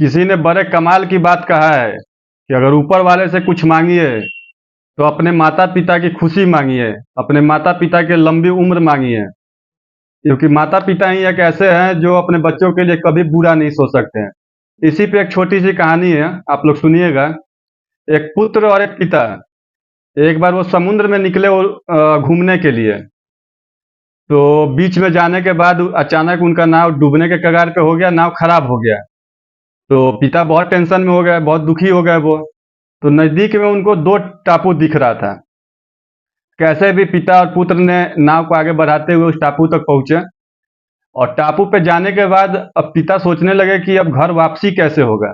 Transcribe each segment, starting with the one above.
किसी ने बड़े कमाल की बात कहा है कि अगर ऊपर वाले से कुछ मांगिए तो अपने माता पिता की खुशी मांगिए, अपने माता पिता की लंबी उम्र मांगिए। क्योंकि माता पिता ही एक ऐसे हैं जो अपने बच्चों के लिए कभी बुरा नहीं सोच सकते हैं। इसी पे एक छोटी सी कहानी है, आप लोग सुनिएगा। एक पुत्र और एक पिता, एक बार वो समुद्र में निकले घूमने के लिए। तो बीच में जाने के बाद अचानक उनका नाव डूबने के कगार पे हो गया, नाव खराब हो गया। तो पिता बहुत टेंशन में हो गए, बहुत दुखी हो गए वो। तो नज़दीक में उनको दो टापू दिख रहा था। कैसे भी पिता और पुत्र ने नाव को आगे बढ़ाते हुए उस टापू तक पहुंचे। और टापू पे जाने के बाद अब पिता सोचने लगे कि अब घर वापसी कैसे होगा।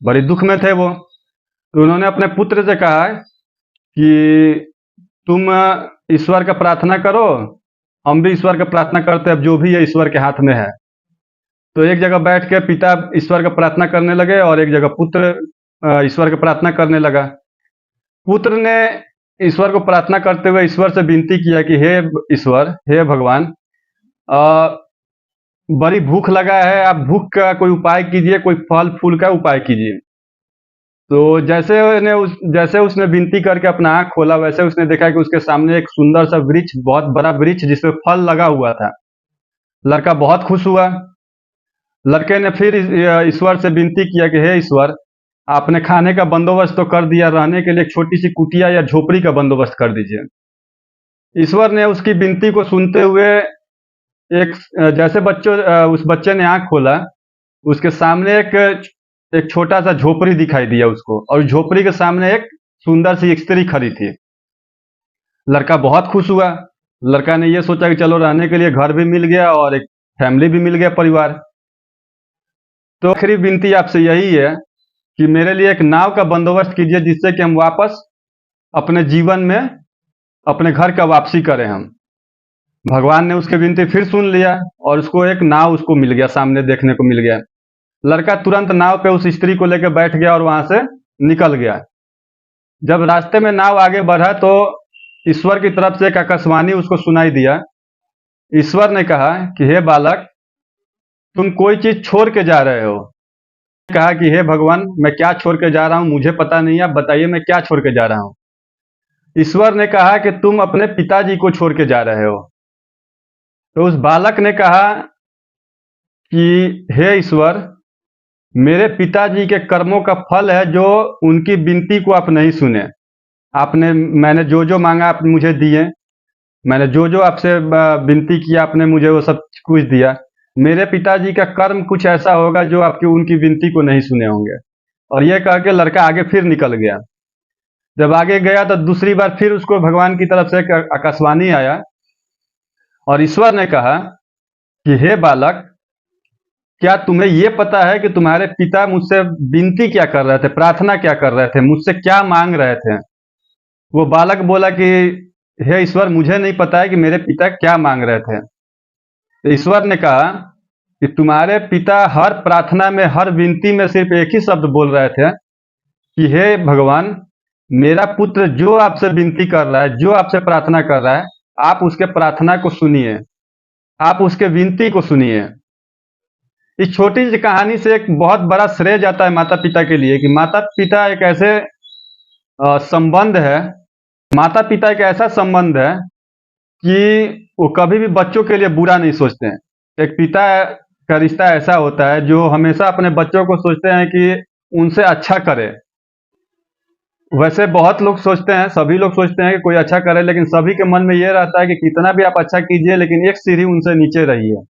बड़े दुख में थे वो। तो उन्होंने अपने पुत्र से कहा कि तुम ईश्वर का प्रार्थना करो, हम भी ईश्वर का प्रार्थना करते हैं, अब जो भी है ईश्वर के हाथ में है। तो एक जगह बैठ के पिता ईश्वर का प्रार्थना करने लगे और एक जगह पुत्र ईश्वर का प्रार्थना करने लगा। पुत्र ने ईश्वर को प्रार्थना करते हुए ईश्वर से विनती किया कि हे ईश्वर, हे भगवान, अ, बड़ी भूख लगा है, आप भूख का कोई उपाय कीजिए, कोई फल फूल का उपाय कीजिए। तो जैसे उसने विनती करके अपना आँख खोला, वैसे उसने देखा कि उसके सामने एक सुंदर सा वृक्ष, बहुत बड़ा वृक्ष जिसमें फल लगा हुआ था। लड़का बहुत खुश हुआ। लड़के ने फिर ईश्वर से विनती किया कि हे ईश्वर, आपने खाने का बंदोबस्त तो कर दिया, रहने के लिए एक छोटी सी कुटिया या झोपड़ी का बंदोबस्त कर दीजिए। ईश्वर ने उसकी विनती को सुनते हुए जैसे उस बच्चे ने आंख खोला, उसके सामने एक छोटा सा झोपड़ी दिखाई दिया उसको, और झोपड़ी के सामने एक सुंदर सी स्त्री खड़ी थी। लड़का बहुत खुश हुआ। लड़का ने यह सोचा कि चलो रहने के लिए घर भी मिल गया और एक फैमिली भी मिल गया, परिवार। तो आखिरी विनती आपसे यही है कि मेरे लिए एक नाव का बंदोबस्त कीजिए, जिससे कि हम वापस अपने जीवन में अपने घर का वापसी करें हम। भगवान ने उसकी विनती फिर सुन लिया और उसको एक नाव उसको मिल गया, सामने देखने को मिल गया। लड़का तुरंत नाव पे उस स्त्री को लेकर बैठ गया और वहां से निकल गया। जब रास्ते में नाव आगे बढ़ा तो ईश्वर की तरफ से एक आकाशवाणी उसको सुनाई दिया। ईश्वर ने कहा कि हे बालक, तुम कोई चीज छोड़ के जा रहे हो। कहा कि हे भगवान, मैं क्या छोड़ के जा रहा हूं मुझे पता नहीं है, आप बताइए मैं क्या छोड़ के जा रहा हूं। ईश्वर ने कहा कि तुम अपने पिताजी को छोड़ के जा रहे हो। तो उस बालक ने कहा कि हे ईश्वर, मेरे पिताजी के कर्मों का फल है जो उनकी विनती को आप नहीं सुने। मैंने जो जो मांगा आप मुझे दिए, मैंने जो जो आपसे विनती किया आपने मुझे वो सब कुछ दिया। मेरे पिताजी का कर्म कुछ ऐसा होगा जो आपकी उनकी विनती को नहीं सुने होंगे। और ये कह के लड़का आगे फिर निकल गया। जब आगे गया तो दूसरी बार फिर उसको भगवान की तरफ से एक आकाशवाणी आया और ईश्वर ने कहा कि हे बालक, क्या तुम्हें यह पता है कि तुम्हारे पिता मुझसे विनती क्या कर रहे थे, प्रार्थना क्या कर रहे थे, मुझसे क्या मांग रहे थे। वो बालक बोला कि हे ईश्वर, मुझे नहीं पता है कि मेरे पिता क्या मांग रहे थे। तो ईश्वर ने कहा कि तुम्हारे पिता हर प्रार्थना में, हर विनती में सिर्फ एक ही शब्द बोल रहे थे कि हे भगवान, मेरा पुत्र जो आपसे विनती कर रहा है, जो आपसे प्रार्थना कर रहा है, आप उसके प्रार्थना को सुनिए, आप उसके विनती को सुनिए। इस छोटी सी कहानी से एक बहुत बड़ा श्रेय जाता है माता पिता के लिए, कि माता पिता एक ऐसे संबंध है, माता पिता एक ऐसा संबंध है कि वो कभी भी बच्चों के लिए बुरा नहीं सोचते हैं। एक पिता का रिश्ता ऐसा होता है जो हमेशा अपने बच्चों को सोचते हैं कि उनसे अच्छा करे। वैसे बहुत लोग सोचते हैं, सभी लोग सोचते हैं कि कोई अच्छा करे, लेकिन सभी के मन में ये रहता है कि कितना भी आप अच्छा कीजिए, लेकिन एक सीढ़ी उनसे नीचे रहिए।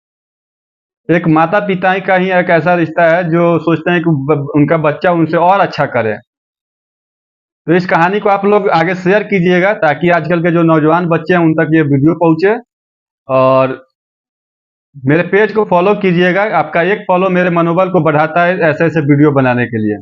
एक माता पिता का ही एक ऐसा रिश्ता है जो सोचते हैं कि उनका बच्चा उनसे और अच्छा करे। तो इस कहानी को आप लोग आगे शेयर कीजिएगा, ताकि आजकल के जो नौजवान बच्चे हैं उन तक ये वीडियो पहुंचे। और मेरे पेज को फॉलो कीजिएगा, आपका एक फॉलो मेरे मनोबल को बढ़ाता है ऐसे ऐसे वीडियो बनाने के लिए।